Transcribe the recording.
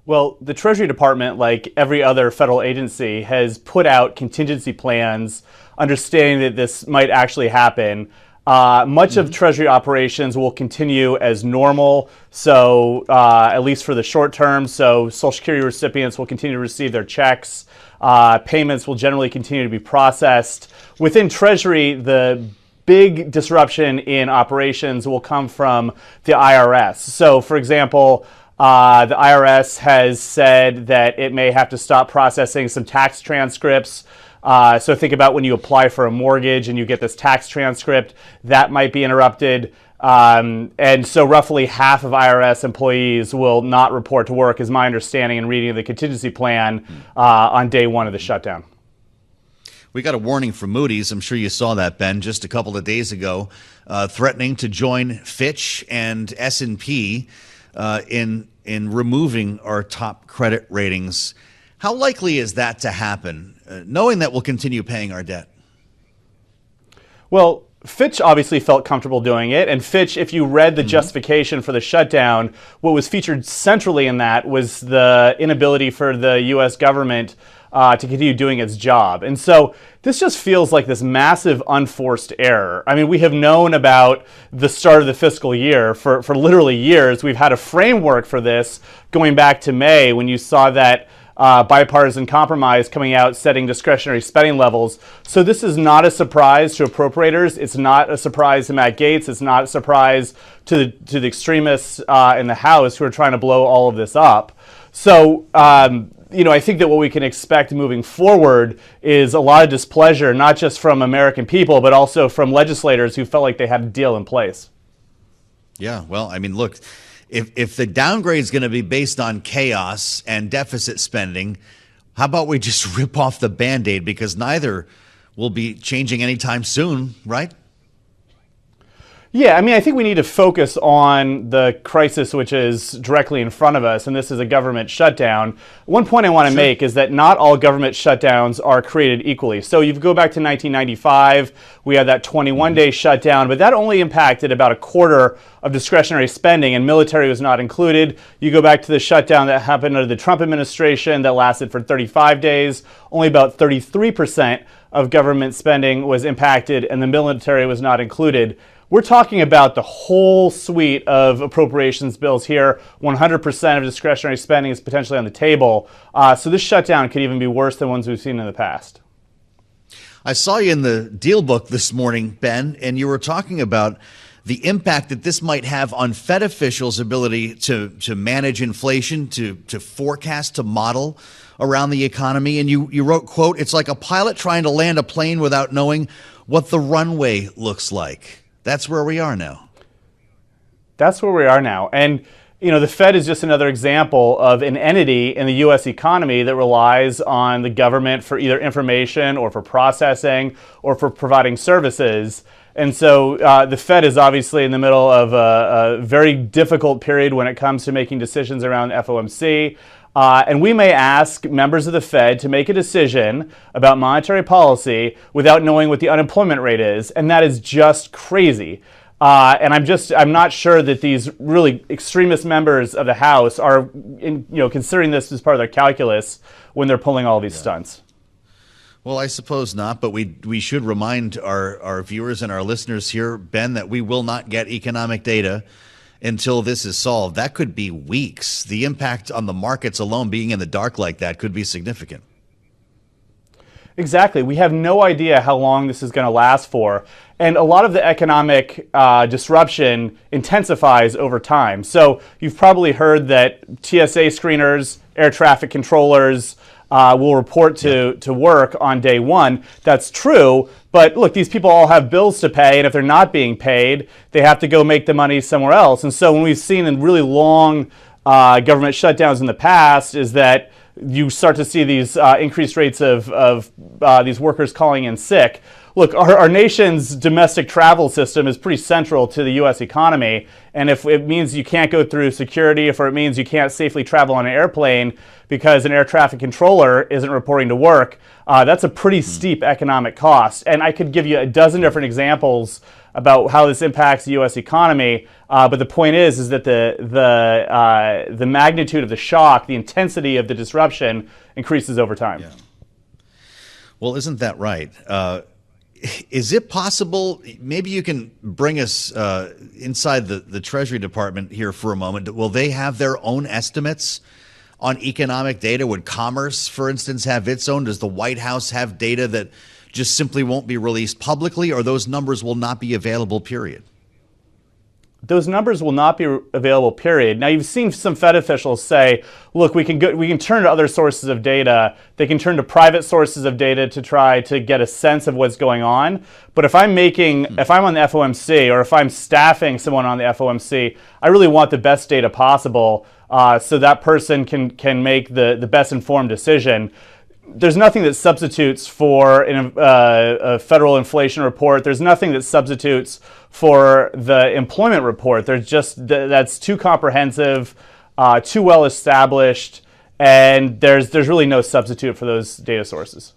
Well, the Treasury Department, like every other federal agency, has put out contingency plans, understanding that this might actually happen. Much of Treasury operations will continue as normal, so at least for the short term. So Social Security recipients will continue to receive their checks. Payments will generally continue to be processed. Within Treasury, the big disruption in operations will come from the IRS. So, for example, the IRS has said that it may have to stop processing some tax transcripts. So think about when you apply for a mortgage and you get this tax transcript, that might be interrupted. And so roughly half of IRS employees will not report to work, is my understanding in reading the contingency plan on day one of the shutdown. We got a warning from Moodys. I'm sure you saw that, Ben, just a couple of days ago, threatening to join Fitch and S&P in removing our top credit ratings. How likely is that to happen, knowing that we'll continue paying our debt? Well, Fitch obviously felt comfortable doing it, and Fitch, if you read the justification for the shutdown, what was featured centrally in that was the inability for the U.S. government to continue doing its job. And so this just feels like this massive unforced error. I mean, we have known about the start of the fiscal year for literally years. We've had a framework for this going back to May when you saw that bipartisan compromise coming out setting discretionary spending levels. So this is not a surprise to appropriators. It's not a surprise to Matt Gaetz. It's not a surprise to the extremists in the House who are trying to blow all of this up. So, I think that what we can expect moving forward is a lot of displeasure, not just from American people, but also from legislators who felt like they had a deal in place. Yeah, well, I mean, look, if the downgrade is going to be based on chaos and deficit spending, how about we just rip off the Band-Aid, because neither will be changing anytime soon, right? Yeah, I mean, I think we need to focus on the crisis which is directly in front of us, and this is a government shutdown. One point I want to make is that not all government shutdowns are created equally. So you go back to 1995, we had that 21-day shutdown, but that only impacted about a quarter of discretionary spending, and military was not included. You go back to the shutdown that happened under the Trump administration that lasted for 35 days, only about 33% of government spending was impacted, and the military was not included. We're talking about the whole suite of appropriations bills here. 100% of discretionary spending is potentially on the table. So this shutdown could even be worse than ones we've seen in the past. I saw you in the deal book this morning, Ben, and you were talking about the impact that this might have on Fed officials' ability to manage inflation, to forecast, to model around the economy. And you wrote, quote, "It's like a pilot trying to land a plane without knowing what the runway looks like." That's where we are now. That's where we are now. And, the Fed is just another example of an entity in the U.S. economy that relies on the government for either information or for processing or for providing services. And so the Fed is obviously in the middle of a very difficult period when it comes to making decisions around FOMC. And we may ask members of the Fed to make a decision about monetary policy without knowing what the unemployment rate is, and that is just crazy. And I'm not sure that these really extremist members of the House are, considering this as part of their calculus when they're pulling all these stunts. Well, I suppose not, but we should remind our viewers and our listeners here, Ben, that we will not get economic data until this is solved. That could be weeks. The impact on the markets alone, being in the dark like that, could be significant. Exactly. We have no idea how long this is going to last for. And a lot of the economic disruption intensifies over time. So you've probably heard that TSA screeners, air traffic controllers, will report to work on day one. That's true, but look, these people all have bills to pay, and if they're not being paid, they have to go make the money somewhere else. And so when we've seen in really long government shutdowns in the past is that you start to see these increased rates of these workers calling in sick. Look, our nation's domestic travel system is pretty central to the U.S. economy, and if it means you can't go through security, if it means you can't safely travel on an airplane because an air traffic controller isn't reporting to work, that's a pretty steep economic cost. And I could give you a dozen different examples about how this impacts the U.S. economy. But the point is that the magnitude of the shock, the intensity of the disruption, increases over time. Yeah. Well, isn't that right? Is it possible, maybe you can bring us inside the Treasury Department here for a moment. Will they have their own estimates on economic data? Would Commerce, for instance, have its own? Does the White House have data that just simply won't be released publicly, or those numbers will not be available, period? Those numbers will not be available, period. Now, you've seen some Fed officials say, look, we can turn to other sources of data. They can turn to private sources of data to try to get a sense of what's going on. But if I'm on the FOMC, or if I'm staffing someone on the FOMC, I really want the best data possible so that person can make the best informed decision. There's nothing that substitutes for a federal inflation report. There's nothing that substitutes for the employment report. That's too comprehensive, too well established, and there's really no substitute for those data sources.